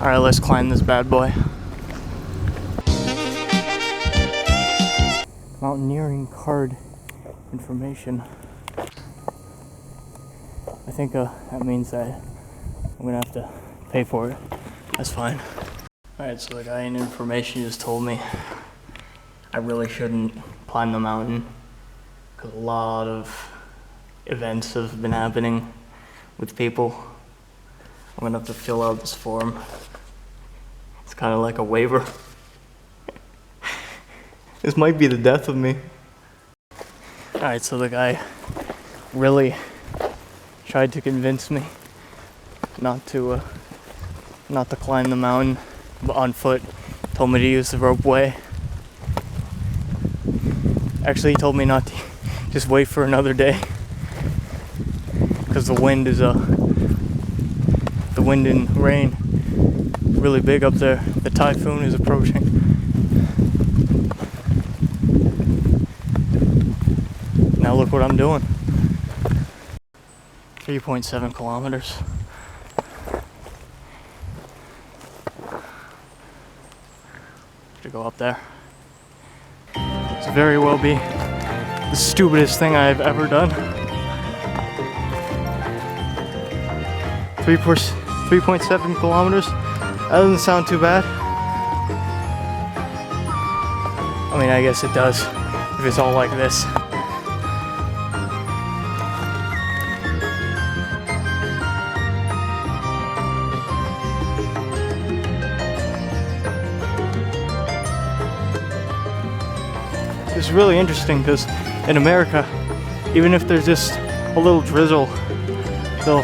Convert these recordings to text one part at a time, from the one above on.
Alright, let's climb this bad boy. Mountaineering card information. I think that means that I'm gonna have to pay for it. That's fine. Alright, so the guy in information just told me I really shouldn't climb the mountain because a lot of events have been happening with people. I'm gonna have to fill out this form. It's kind of like a waiver. This might be the death of me. Alright, so the guy really tried to convince me not to climb the mountain on foot. Told me to use the ropeway. Actually, he told me not to, just wait for another day, because the wind and rain really big up there. The typhoon is approaching. Now look what I'm doing. 3.7 kilometers. To go up there. This very well be the stupidest thing I've ever done. 3.7 kilometers. That doesn't sound too bad. I mean, I guess it does if it's all like this. It's really interesting because in America, even if there's just a little drizzle, they'll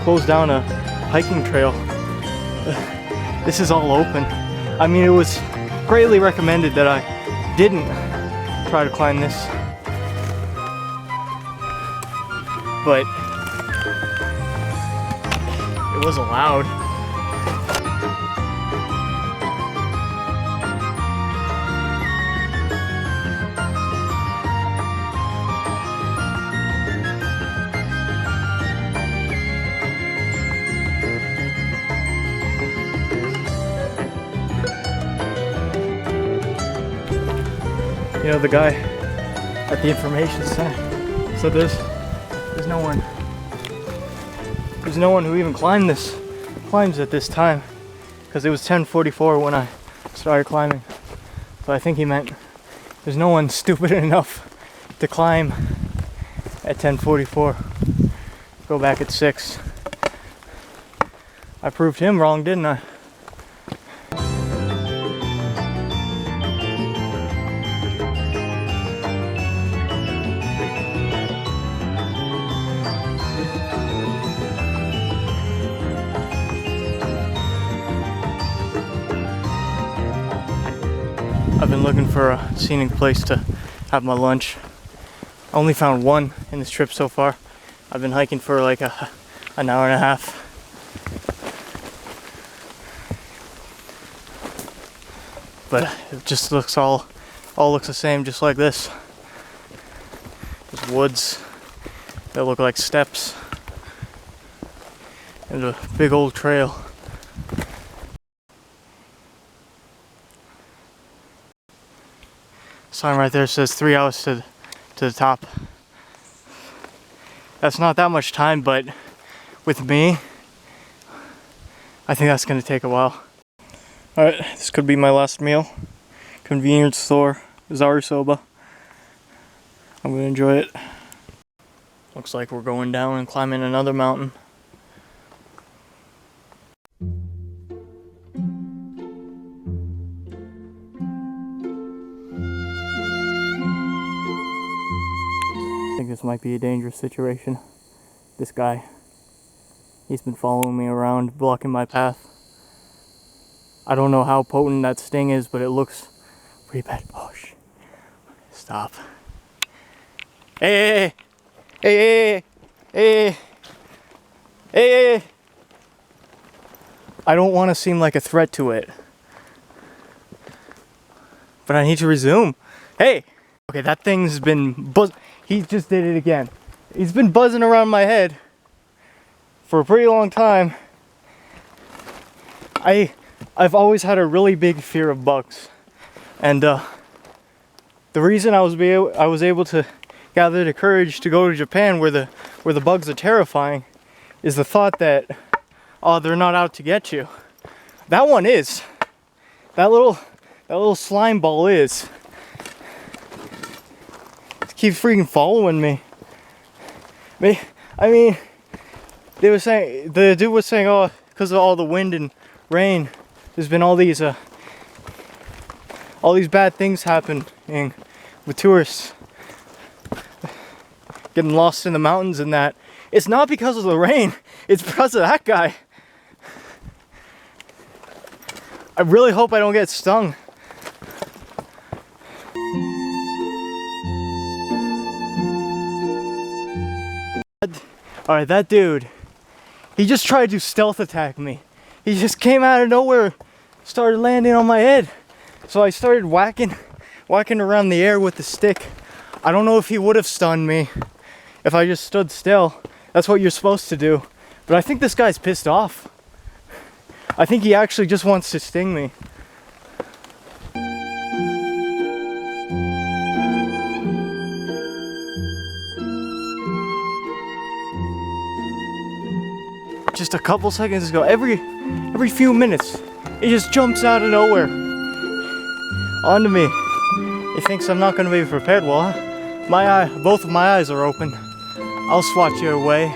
close down a hiking trail. This is all open. I mean, it was greatly recommended that I didn't try to climb this, but it was allowed. You know, the guy at the information center said there's no one who even climbs at this time, because it was 10:44 when I started climbing. So I think he meant there's no one stupid enough to climb at 10:44. Go back at 6. I proved him wrong, didn't I? I've been looking for a scenic place to have my lunch. I only found one in this trip so far. I've been hiking for like an hour and a half. But it just looks all looks the same, just like this. There's woods that look like steps and a big old trail. Sign right there says 3 hours to the top. That's not that much time, but with me, I think that's gonna take a while. Alright, this could be my last meal. Convenience store, Zarusoba. I'm gonna enjoy it. Looks like we're going down and climbing another mountain. I think this might be a dangerous situation. This guy, he's been following me around, blocking my path. I don't know how potent that sting is, but it looks pretty bad. Oh shit. Stop. Hey, hey, hey, hey, hey, hey. I don't want to seem like a threat to it, but I need to resume. Hey! Okay, that thing's been he just did it again. He's been buzzing around my head for a pretty long time. I've always had a really big fear of bugs, and the reason I was able to gather the courage to go to Japan where the bugs are terrifying is the thought that, oh, they're not out to get you. That one is. That little slime ball is. It keeps freaking following me. I mean, the dude was saying, oh, because of all the wind and rain, there's been all these bad things happening with tourists getting lost in the mountains and that. It's not because of the rain, it's because of that guy. I really hope I don't get stung. Alright, that dude, he just tried to stealth attack me. He just came out of nowhere, started landing on my head. So I started whacking around the air with the stick. I don't know if he would have stunned me if I just stood still. That's what you're supposed to do. But I think this guy's pissed off. I think he actually just wants to sting me. Just a couple seconds ago, every few minutes, it just jumps out of nowhere onto me. He thinks I'm not going to be prepared. Well, both of my eyes are open. I'll swat you away.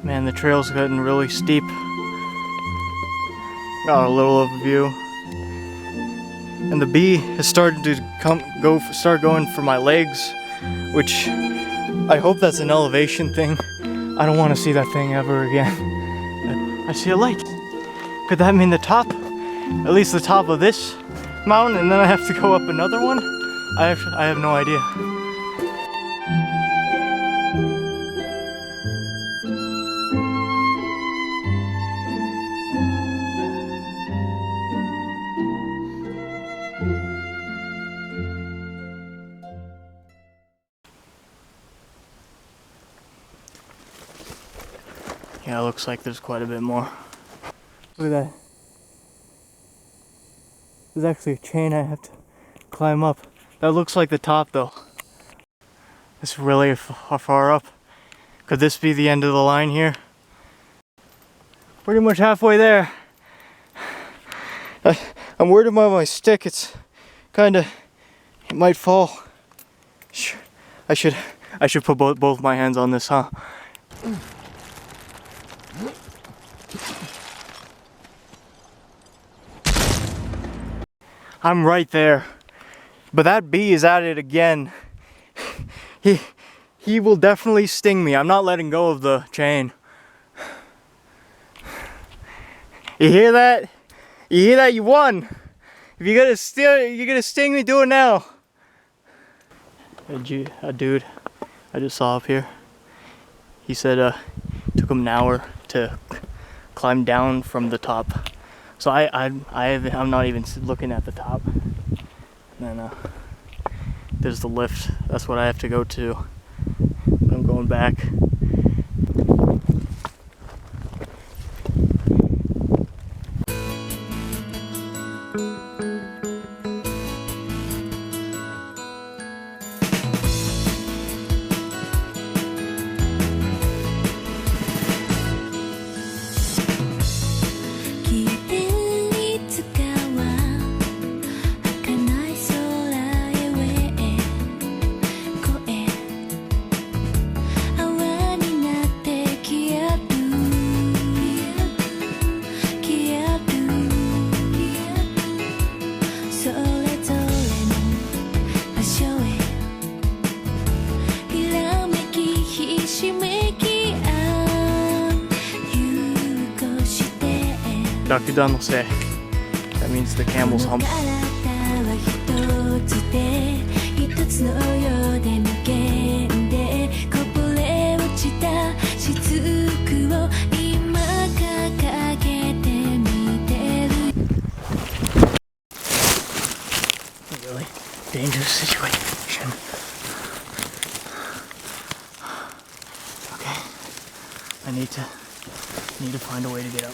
Man, the trail's getting really steep. Got a little overview. And the bee has started to start going for my legs, which I hope that's an elevation thing. I don't want to see that thing ever again. I see a light. Could that mean the top? At least the top of this mountain, and then I have to go up another one? I have no idea. Yeah, it looks like there's quite a bit more. Look at that. There's actually a chain I have to climb up. That looks like the top though. It's really far up. Could this be the end of the line here? Pretty much halfway there. I'm worried about my stick. It might fall. I should put both my hands on this, huh? I'm right there, but that bee is at it again. He will definitely sting me. I'm not letting go of the chain. You hear that? You hear that? You won. If you're gonna sting me, do it now. A dude I just saw up here. He said it took him an hour to climb down from the top. So I'm not even looking at the top. And then there's the lift. That's what I have to go to when I'm going back. Dr. Dunn will say that means the camel's hump. Really? dangerous situation. Okay, I need to find a way to get up.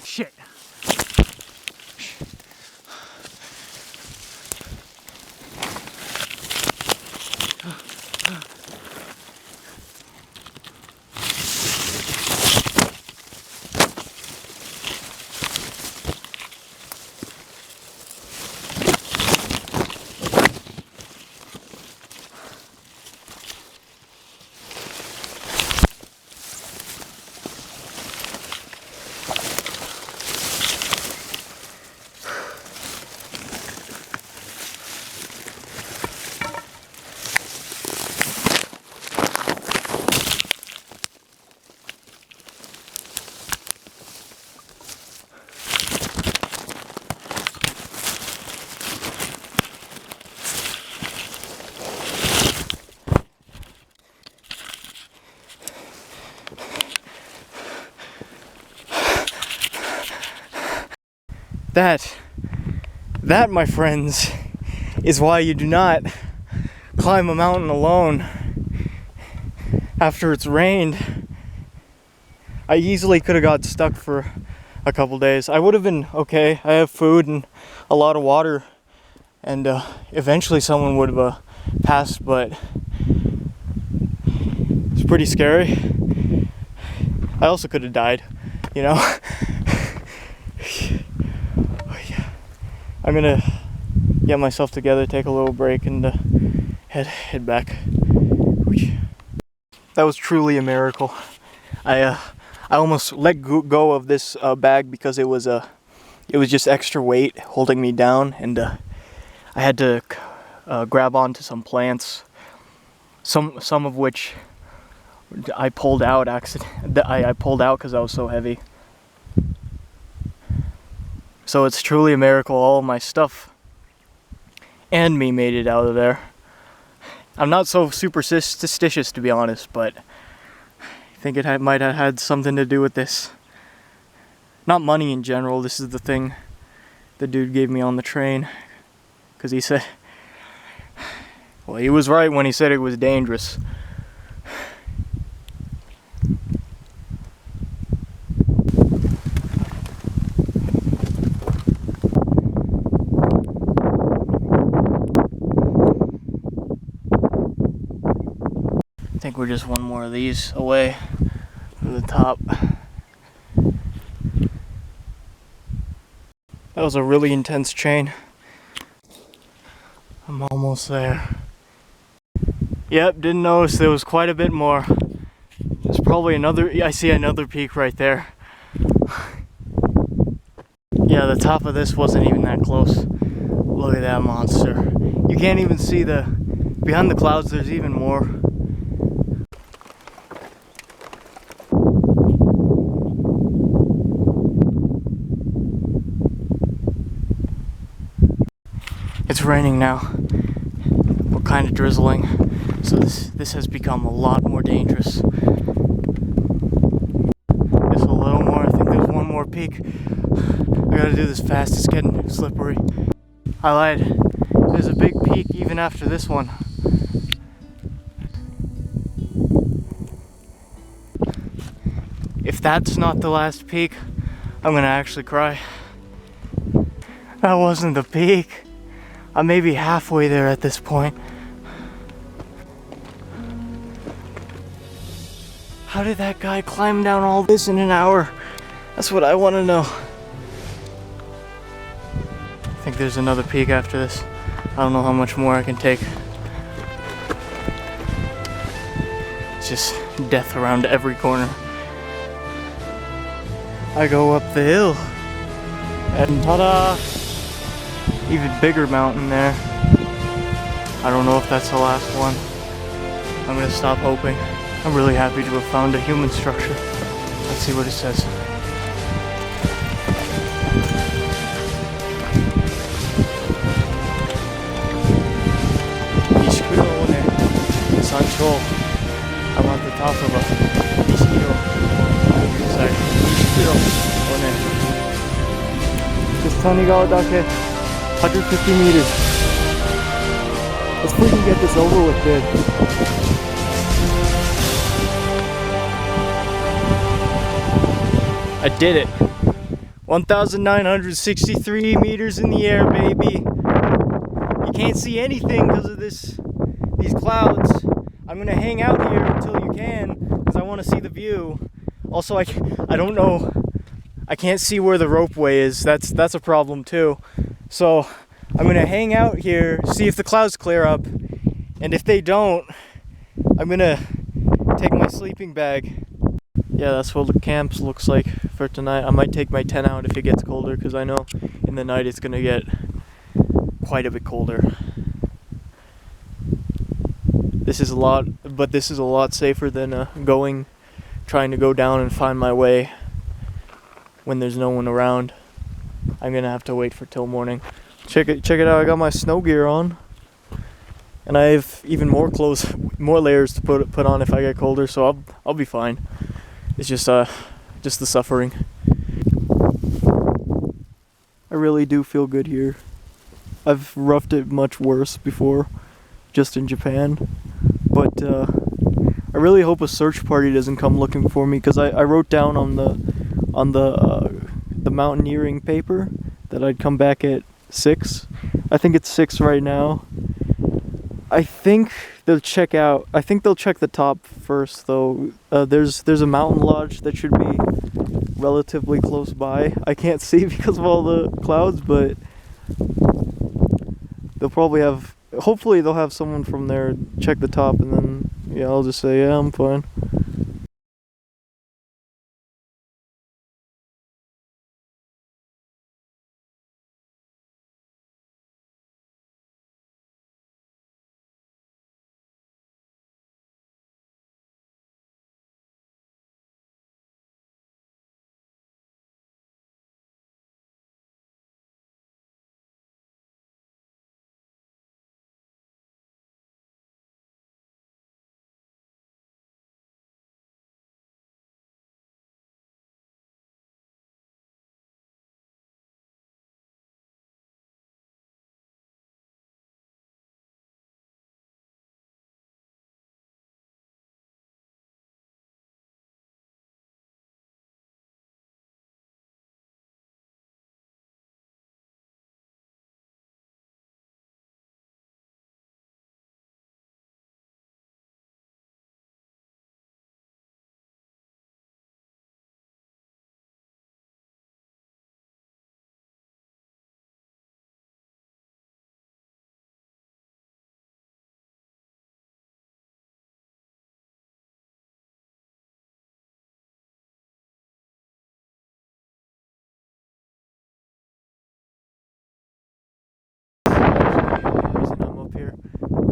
Shit. That, my friends, is why you do not climb a mountain alone after it's rained. I easily could have got stuck for a couple days. I would have been okay. I have food and a lot of water, and eventually someone would have passed, but it's pretty scary. I also could have died, you know? I'm gonna get myself together, take a little break, and head back. That was truly a miracle. I almost let go of this bag because it was just extra weight holding me down, and I had to grab onto some plants, some of which I pulled out I pulled out because I was so heavy. So it's truly a miracle all of my stuff and me made it out of there. I'm not so superstitious, to be honest, but I think it might have had something to do with this. Not money in general, this is the thing the dude gave me on the train. Because he said, well, he was right when he said it was dangerous. I think we're just one more of these away from the top. That was a really intense chain. I'm almost there. Yep, didn't notice there was quite a bit more. There's probably another, I see another peak right there. Yeah, the top of this wasn't even that close. Look at that monster. You can't even see behind the clouds there's even more. It's raining now. We're kind of drizzling, so this has become a lot more dangerous. Just a little more. I think there's one more peak. I gotta do this fast. It's getting slippery. I lied. There's a big peak even after this one. If that's not the last peak, I'm gonna actually cry. That wasn't the peak. I'm maybe halfway there at this point. How did that guy climb down all this in an hour? That's what I want to know. I think there's another peak after this. I don't know how much more I can take. It's just death around every corner. I go up the hill, and ta-da! Even bigger mountain there. I don't know if that's the last one. I'm gonna stop hoping. I'm really happy to have found a human structure. Let's see what it says. 山頂 I'm at the top of a Nichijou. Sorry, 1km. Just Tanigawa dake, 150 meters. Let's freaking get this over with, dude. I did it. 1,963 meters in the air, baby. You can't see anything because of these clouds. I'm gonna hang out here until you can because I want to see the view. Also, I don't know. I can't see where the ropeway is. That's a problem too. So I'm gonna hang out here, see if the clouds clear up, and if they don't, I'm gonna take my sleeping bag. Yeah, that's what the camp looks like for tonight. I might take my tent out if it gets colder because I know in the night it's gonna get quite a bit colder. This is a lot safer than trying to go down and find my way when there's no one around. I'm gonna have to wait till morning. Check it out. I got my snow gear on, and I have even more clothes, more layers to put on if I get colder. So I'll be fine. It's just the suffering. I really do feel good here. I've roughed it much worse before, just in Japan. But I really hope a search party doesn't come looking for me because I wrote down on the mountaineering paper that I'd come back at 6. I think it's 6 right now. I think they'll check the top first though. There's a mountain lodge that should be relatively close by. I can't see because of all the clouds, but hopefully they'll have someone from there check the top, and then yeah, I'll just say yeah, I'm fine.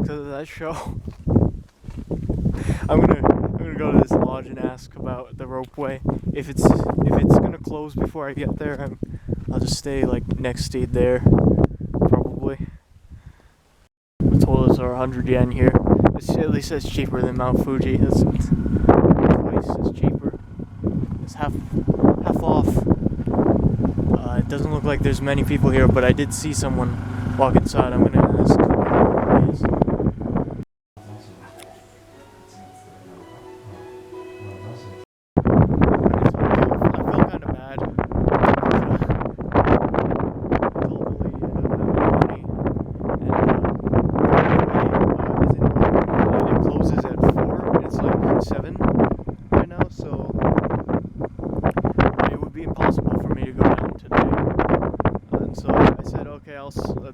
Because of that show. I'm gonna go to this lodge and ask about the ropeway. If it's gonna close before I get there, I'll just stay like next to it there, probably. The toilets are 100 yen here. At least it's cheaper than Mount Fuji. It's twice as cheaper. It's half off. It doesn't look like there's many people here, but I did see someone walk inside. I'm gonna ask who it is.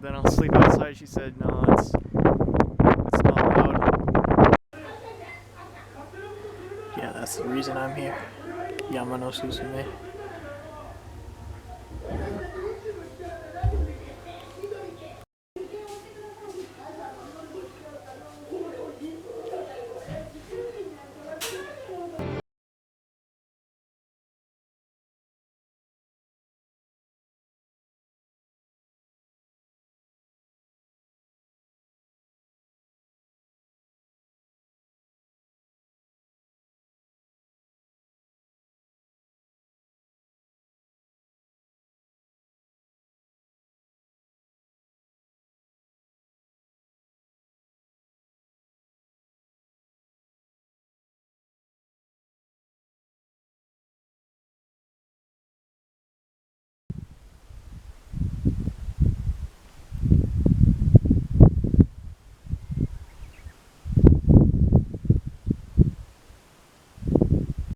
Then I'll sleep outside. She said, no, it's not allowed. Yeah, that's the reason I'm here. Yama no Susume.